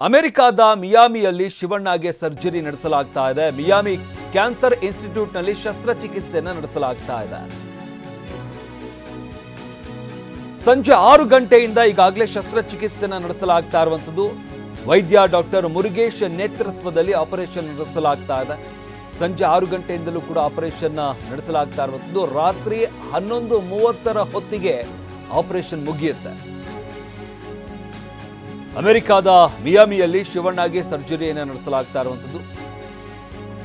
ಅಮೆರಿಕಾದ ಮಿಯಾಮಿಯಲ್ಲಿ ಶಿವಣ್ಣಗೆ ಸರ್ಜರಿ ನಡೆಸಲಾಗ್ತಾ ಇದೆ. Miami cancer ಇನ್ಸ್ಟಿಟ್ಯೂಟ್ನಲ್ಲಿ ಶಸ್ತ್ರಚಿಕಿತ್ಸೆಯನ್ನು ನಡೆಸಲಾಗ್ತಾ ಇದೆ. ಸಂಜೆ 6 ಗಂಟೆಯಿಂದ ಈಗಾಗಲೇ ಶಸ್ತ್ರಚಿಕಿತ್ಸೆಯನ್ನು ನಡೆಸಲಾಗ್ತಾ ಇರುವಂಥದ್ದು. ವೈದ್ಯ ಡಾಕ್ಟರ್ ಮುರುಗೇಶ್ ನೇತೃತ್ವದಲ್ಲಿ ಆಪರೇಷನ್ ನಡೆಸಲಾಗ್ತಾ ಇದೆ. ಸಂಜೆ 6 ಗಂಟೆಯಿಂದಲೂ ಕೂಡ ಆಪರೇಷನ್ ನಡೆಸಲಾಗ್ತಾ ಇರುವಂಥದ್ದು. ರಾತ್ರಿ 11:30 ಹೊತ್ತಿಗೆ ಆಪರೇಷನ್ ಮುಗಿಯುತ್ತೆ. ಅಮೆರಿಕಾದ ಮಿಯಾಮಿಯಲ್ಲಿ ಶಿವಣ್ಣಗೆ ಸರ್ಜರಿಯನ್ನು ನಡೆಸಲಾಗ್ತಾ ಇರುವಂಥದ್ದು.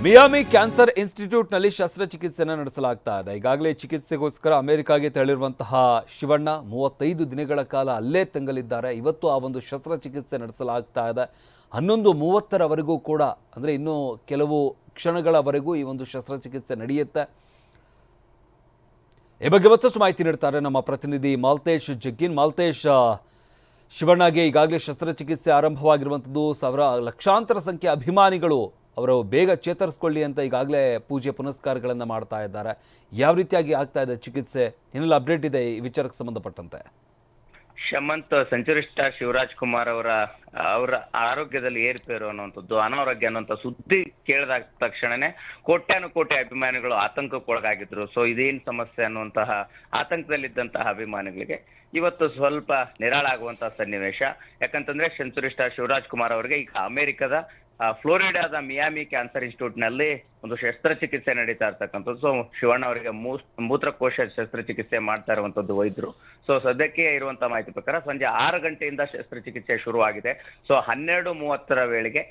ಮಿಯಾಮಿ ಕ್ಯಾನ್ಸರ್ ಇನ್ಸ್ಟಿಟ್ಯೂಟ್ನಲ್ಲಿ ಶಸ್ತ್ರಚಿಕಿತ್ಸೆಯನ್ನು ನಡೆಸಲಾಗ್ತಾ ಇದೆ. ಈಗಾಗಲೇ ಚಿಕಿತ್ಸೆಗೋಸ್ಕರ ಅಮೆರಿಕಾಗೆ ತೆರಳಿರುವಂತಹ ಶಿವಣ್ಣ 35 ದಿನಗಳ ಕಾಲ ಅಲ್ಲೇ ತಂಗಲಿದ್ದಾರೆ. ಇವತ್ತು ಆ ಒಂದು ಶಸ್ತ್ರಚಿಕಿತ್ಸೆ ನಡೆಸಲಾಗ್ತಾ ಇದೆ. 11:30ರವರೆಗೂ ಕೂಡ, ಅಂದರೆ ಇನ್ನೂ ಕೆಲವು ಕ್ಷಣಗಳವರೆಗೂ ಈ ಒಂದು ಶಸ್ತ್ರಚಿಕಿತ್ಸೆ ನಡೆಯುತ್ತೆ. ಈ ಬಗ್ಗೆ ಮತ್ತಷ್ಟು ಮಾಹಿತಿ ನೀಡ್ತಾರೆ ನಮ್ಮ ಪ್ರತಿನಿಧಿ ಮಾಲ್ತೇಶ್ ಜಗ್ಗಿನ್. ಮಾಲ್ತೇಶ್, ಶಿವಣ್ಣಗೆ ಈಗಾಗಲೇ ಶಸ್ತ್ರಚಿಕಿತ್ಸೆ ಆರಂಭವಾಗಿರುವಂಥದ್ದು. ಲಕ್ಷಾಂತರ ಸಂಖ್ಯೆ ಅಭಿಮಾನಿಗಳು ಅವರು ಬೇಗ ಚೇತರಿಸ್ಕೊಳ್ಳಿ ಅಂತ ಈಗಾಗಲೇ ಪೂಜೆ ಪುನಸ್ಕಾರಗಳನ್ನು ಮಾಡ್ತಾ ಇದ್ದಾರೆ. ಯಾವ ರೀತಿಯಾಗಿ ಆಗ್ತಾ ಇದೆ ಚಿಕಿತ್ಸೆ, ಏನೆಲ್ಲ ಅಪ್ಡೇಟ್ ಇದೆ ಈ ವಿಚಾರಕ್ಕೆ ಸಂಬಂಧಪಟ್ಟಂತೆ? ಶಮಂತ್, ಸೆಂಚುರಿ ಸ್ಟಾರ್ ಶಿವರಾಜ್ ಕುಮಾರ್ ಅವರ ಆರೋಗ್ಯದಲ್ಲಿ ಏರುಪೇರು ಅನ್ನುವಂಥದ್ದು, ಅನಾರೋಗ್ಯ ಅನ್ನುವಂಥ ಸುದ್ದಿ ಕೇಳಿದ ತಕ್ಷಣನೇ ಕೋಟ್ಯಾನುಕೋಟಿ ಅಭಿಮಾನಿಗಳು ಆತಂಕಕ್ಕೊಳಗಾಗಿದ್ರು. ಸೊ ಇದೇನ್ ಸಮಸ್ಯೆ ಅನ್ನುವಂತಹ ಆತಂಕದಲ್ಲಿದ್ದಂತಹ ಅಭಿಮಾನಿಗಳಿಗೆ ಇವತ್ತು ಸ್ವಲ್ಪ ನಿರಾಳಾಗುವಂತಹ ಸನ್ನಿವೇಶ. ಯಾಕಂತಂದ್ರೆ ಸೆಂಚುರಿ ಸ್ಟಾರ್ ಶಿವರಾಜ್ ಕುಮಾರ್ ಅವರಿಗೆ ಈಗ ಅಮೆರಿಕದ ಫ್ಲೋರಿಡಾದ ಮಿಯಾಮಿ ಕ್ಯಾನ್ಸರ್ ಇನ್ಸ್ಟಿಟ್ಯೂಟ್ ನಲ್ಲಿ ಒಂದು ಶಸ್ತ್ರಚಿಕಿತ್ಸೆ ನಡೀತಾ ಇರ್ತಕ್ಕಂಥದ್ದು. ಸೊ ಶಿವಣ್ಣ ಅವರಿಗೆ ಮೂತ್ರಕೋಶ ಶಸ್ತ್ರಚಿಕಿತ್ಸೆ ಮಾಡ್ತಾ ಇರುವಂತದ್ದು ವೈದ್ಯರು. ಸೊ ಸದ್ಯಕ್ಕೆ ಇರುವಂತಹ ಮಾಹಿತಿ ಪ್ರಕಾರ ಸಂಜೆ 6 ಗಂಟೆಯಿಂದ ಶಸ್ತ್ರಚಿಕಿತ್ಸೆ ಶುರುವಾಗಿದೆ. ಸೊ 12:30 ವೇಳೆಗೆ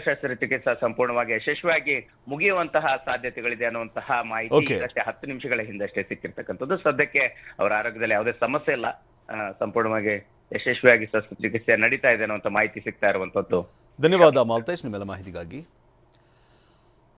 ಶಸ್ತ್ರಚಿಕಿತ್ಸೆ ಸಂಪೂರ್ಣವಾಗಿ ಯಶಸ್ವಿಯಾಗಿ ಮುಗಿಯುವಂತಹ ಸಾಧ್ಯತೆಗಳಿದೆ ಅನ್ನುವಂತಹ ಮಾಹಿತಿ ಈಗಷ್ಟೇ 10 ನಿಮಿಷಗಳ ಹಿಂದಷ್ಟೇ ಸಿಕ್ಕಿರ್ತಕ್ಕಂಥದ್ದು. ಸದ್ಯಕ್ಕೆ ಅವರ ಆರೋಗ್ಯದಲ್ಲಿ ಯಾವುದೇ ಸಮಸ್ಯೆ ಇಲ್ಲ, ಸಂಪೂರ್ಣವಾಗಿ ಯಶಸ್ವಿಯಾಗಿ ಶಸ್ತ್ರಚಿಕಿತ್ಸೆ ನಡೀತಾ ಇದೆ ಅನ್ನುವಂಥ ಮಾಹಿತಿ ಸಿಗ್ತಾ ಇರುವಂತದ್ದು. ಧನ್ಯವಾದ ಮಾಲ್ತೇಶ್ ನಿಮ್ಮೆಲ್ಲ ಮಾಹಿತಿಗಾಗಿ.